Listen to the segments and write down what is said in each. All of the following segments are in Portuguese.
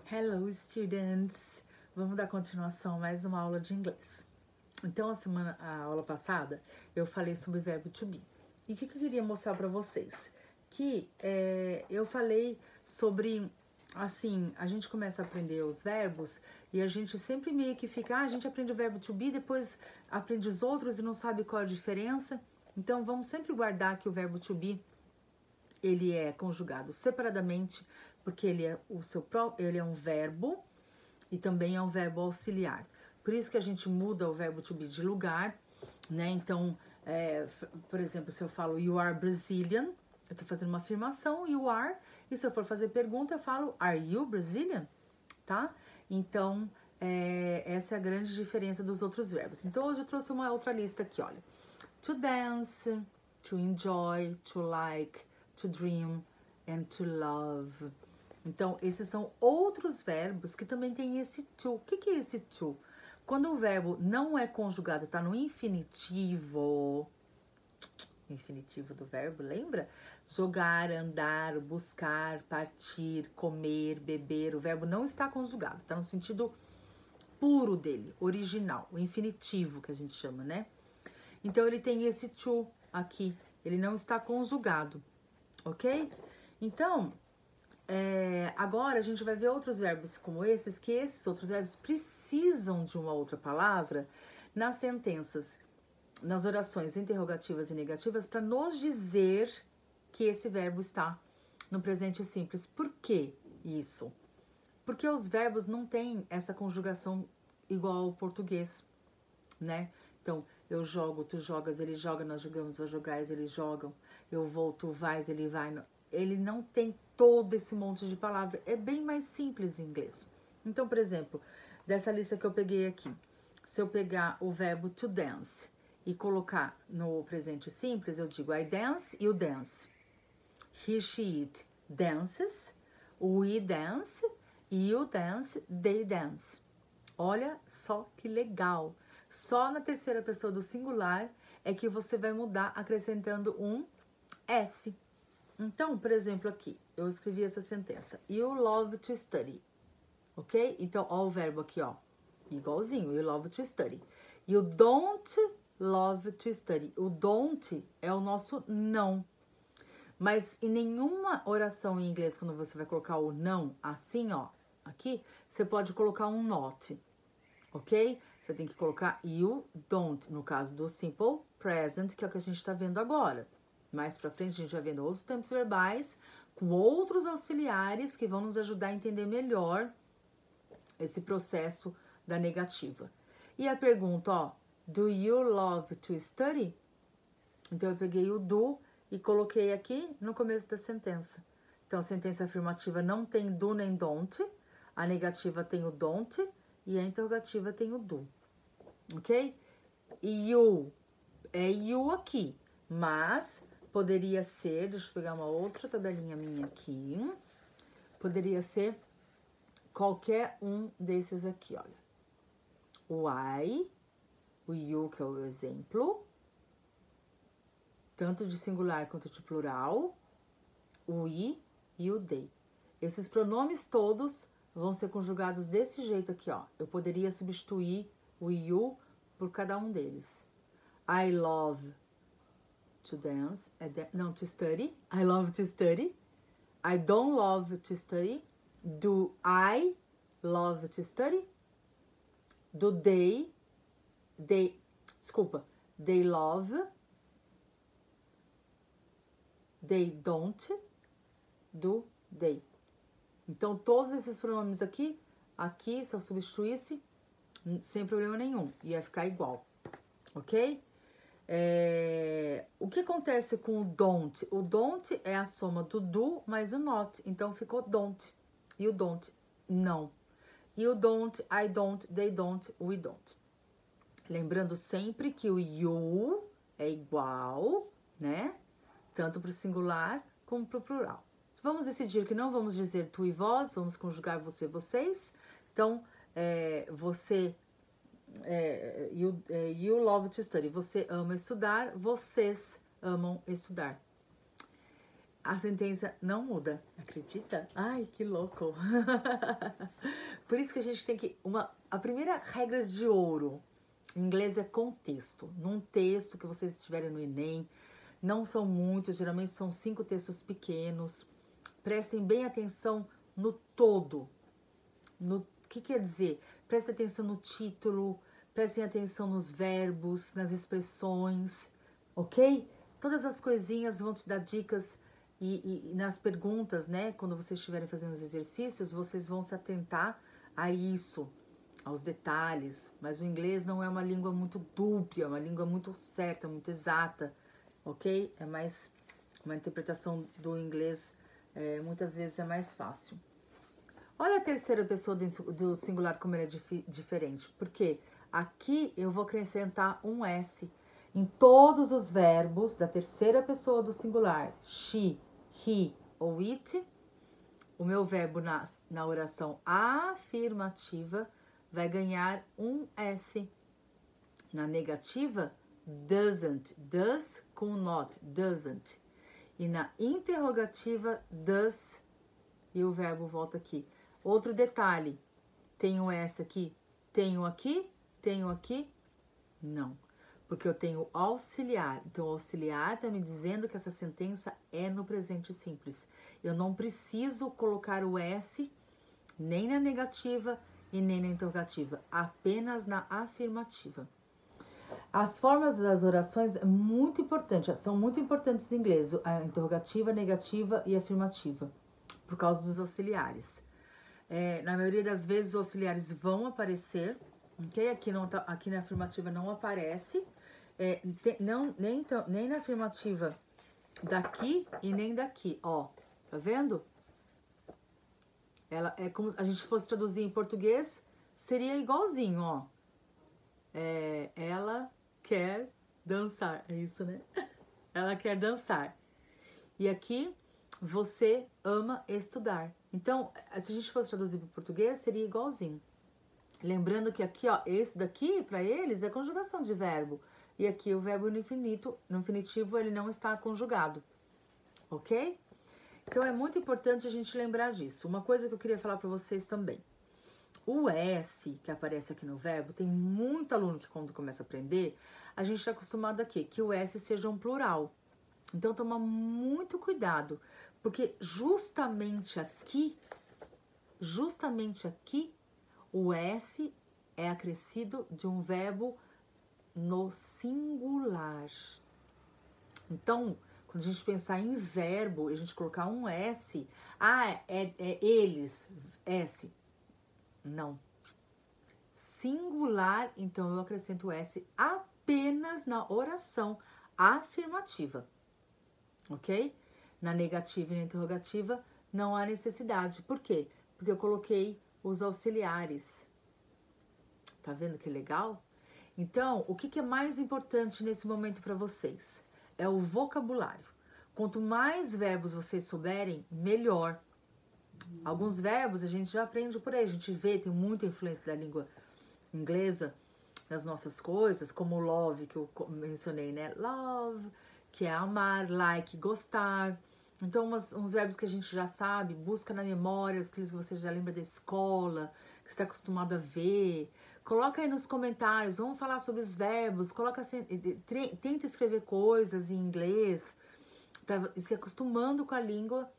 Hello, students! Vamos dar continuação a mais uma aula de inglês. Então, a aula passada, eu falei sobre o verbo to be. E o que eu queria mostrar para vocês? Que eu falei sobre, assim, a gente começa a aprender os verbos e a gente sempre meio que fica, a gente aprende o verbo to be, depois aprende os outros e não sabe qual é a diferença. Então, vamos sempre guardar que o verbo to be, ele é conjugado separadamente, porque ele é um verbo e também é um verbo auxiliar. Por isso que a gente muda o verbo to be de lugar, né? Então, por exemplo, se eu falo you are Brazilian, eu tô fazendo uma afirmação, you are, e se eu for fazer pergunta, eu falo are you Brazilian? Tá? Então, essa é a grande diferença dos outros verbos. Então, hoje eu trouxe uma outra lista aqui, olha. To dance, to enjoy, to like, to dream and to love. Então, esses são outros verbos que também tem esse to. O que é esse to? Quando o verbo não é conjugado, tá no infinitivo do verbo, lembra? Jogar, andar, buscar, partir, comer, beber. O verbo não está conjugado, tá no sentido puro dele, original, o infinitivo que a gente chama, né? Então, ele tem esse to aqui, ele não está conjugado, ok? Então, agora a gente vai ver outros verbos como esses, que esses outros verbos precisam de uma outra palavra nas sentenças, nas orações interrogativas e negativas, para nos dizer que esse verbo está no presente simples. Por que isso? Porque os verbos não têm essa conjugação igual ao português, né? Então, eu jogo, tu jogas, ele joga, nós jogamos, vós jogais, eles jogam, eu vou, tu vais, ele vai. Ele não tem todo esse monte de palavras, é bem mais simples em inglês. Então, por exemplo, dessa lista que eu peguei aqui, se eu pegar o verbo to dance e colocar no presente simples, eu digo I dance, you dance. He, she, it dances, we dance, you dance, they dance. Olha só que legal! Só na terceira pessoa do singular é que você vai mudar acrescentando um S. Então, por exemplo, aqui, eu escrevi essa sentença. You love to study. Ok? Então, ó o verbo aqui, ó. Igualzinho. You love to study. You don't love to study. O don't é o nosso não. Mas em nenhuma oração em inglês, quando você vai colocar o não assim, ó, aqui, você pode colocar um not. Ok? Você tem que colocar you don't, no caso do simple present, que é o que a gente tá vendo agora. Mais pra frente a gente vai vendo outros tempos verbais com outros auxiliares que vão nos ajudar a entender melhor esse processo da negativa. E a pergunta, ó, do you love to study? Então eu peguei o do e coloquei aqui no começo da sentença. Então a sentença afirmativa não tem do nem don't, a negativa tem o don't e a interrogativa tem o do. Ok? E you é you aqui, mas poderia ser, deixa eu pegar uma outra tabelinha minha aqui, poderia ser qualquer um desses aqui, olha. O I, o you, que é o exemplo, tanto de singular quanto de plural, o I e o they. Esses pronomes todos vão ser conjugados desse jeito aqui, ó. Eu poderia substituir o you por cada um deles. I love to dance, não, to study. I love to study. I don't love to study. Do I love to study? Do they love. They don't. Do they. Então, todos esses pronomes aqui, se eu substituísse, sem problema nenhum, ia ficar igual, ok? O que acontece com o don't? O don't é a soma do do mais o not, então ficou don't. E o don't, não. E o don't, I don't, they don't, we don't. Lembrando sempre que o you é igual, né? Tanto para o singular como para o plural. Vamos decidir que não vamos dizer tu e vós, vamos conjugar você, vocês. Então, você... you love to study. Você ama estudar, vocês amam estudar. a sentença não muda. Acredita? Ai, que louco! Por isso que a gente tem que... A primeira regra de ouro em inglês é contexto. Num texto que vocês estiverem no Enem, não são muitos, geralmente são 5 textos pequenos. Prestem bem atenção no todo. O que quer dizer? Prestem atenção no título, prestem atenção nos verbos, nas expressões, ok? Todas as coisinhas vão te dar dicas e nas perguntas, né? Quando vocês estiverem fazendo os exercícios, vocês vão se atentar a isso, aos detalhes. Mas o inglês não é uma língua muito dúbia, é uma língua muito certa, muito exata, ok? É mais uma interpretação do inglês, muitas vezes é mais fácil. Olha a terceira pessoa do singular como ele é diferente. Porque aqui eu vou acrescentar um S em todos os verbos da terceira pessoa do singular. She, he ou it. O meu verbo na oração afirmativa vai ganhar um S. Na negativa, doesn't. Does com not. Doesn't. E na interrogativa, does. E o verbo volta aqui. Outro detalhe, tenho essa aqui, tenho aqui, não, porque eu tenho auxiliar. Então, o auxiliar está me dizendo que essa sentença é no presente simples. Eu não preciso colocar o S nem na negativa e nem na interrogativa, apenas na afirmativa. As formas das orações são muito importantes em inglês, a interrogativa, negativa e afirmativa, por causa dos auxiliares. Na maioria das vezes os auxiliares vão aparecer, ok? Aqui na afirmativa não aparece, nem na afirmativa daqui e nem daqui, ó, tá vendo? Ela é como se a gente fosse traduzir em português, seria igualzinho, ó. Ela quer dançar, é isso, né? Ela quer dançar. E aqui, você ama estudar. Então, se a gente fosse traduzir para o português, seria igualzinho. Lembrando que aqui, ó, esse daqui, para eles, é conjugação de verbo. E aqui o verbo no infinitivo, ele não está conjugado. Ok? Então, é muito importante a gente lembrar disso. Uma coisa que eu queria falar para vocês também. O S, que aparece aqui no verbo, tem muito aluno que quando começa a aprender, a gente está acostumado aqui, que o S seja um plural. Então, toma muito cuidado, porque justamente aqui, o S é acrescido de um verbo no singular. Então, quando a gente pensar em verbo, a gente colocar um S, é eles, S. Não. Singular, então eu acrescento o S apenas na oração afirmativa. Ok? Na negativa e na interrogativa não há necessidade. Por quê? Porque eu coloquei os auxiliares. Tá vendo que legal? Então, o que é mais importante nesse momento para vocês? É o vocabulário. Quanto mais verbos vocês souberem, melhor. Alguns verbos a gente já aprende por aí, a gente vê, tem muita influência da língua inglesa nas nossas coisas, como love, que eu mencionei, né? Love, que é amar, like, gostar. Então, uns verbos que a gente já sabe, busca na memória, aqueles que você já lembra da escola, que você está acostumado a ver. Coloca aí nos comentários, vamos falar sobre os verbos, tenta escrever coisas em inglês, para se acostumando com a língua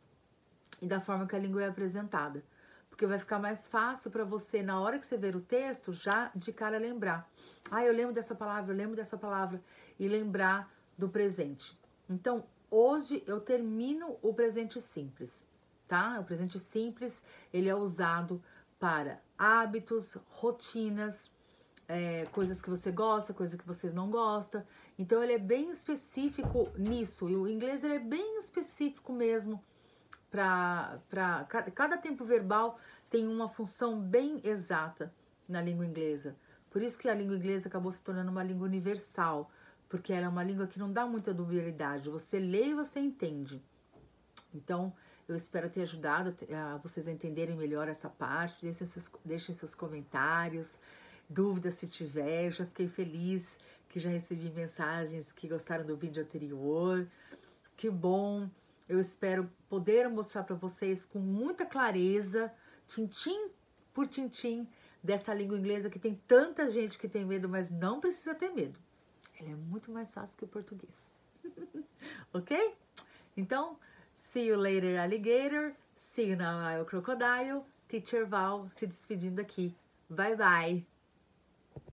e da forma que a língua é apresentada. Porque vai ficar mais fácil para você, na hora que você ver o texto, já de cara lembrar. Eu lembro dessa palavra, e lembrar do presente. Então, hoje eu termino o presente simples, tá? O presente simples, ele é usado para hábitos, rotinas, coisas que você gosta, coisas que você não gosta. Então, ele é bem específico nisso. E o inglês, ele é bem específico mesmo. Cada tempo verbal tem uma função bem exata na língua inglesa. Por isso que a língua inglesa acabou se tornando uma língua universal, porque ela é uma língua que não dá muita dubiedade. Você lê e você entende. Então, eu espero ter ajudado a vocês a entenderem melhor essa parte. Deixem seus comentários, dúvidas se tiver. Eu já fiquei feliz que já recebi mensagens que gostaram do vídeo anterior. Que bom! Eu espero poder mostrar para vocês com muita clareza, tintim por tintim, dessa língua inglesa que tem tanta gente que tem medo, mas não precisa ter medo. Ela é muito mais fácil que o português. Ok? Então, see you later, alligator. See you now, crocodile. Teacher Val se despedindo aqui. Bye, bye.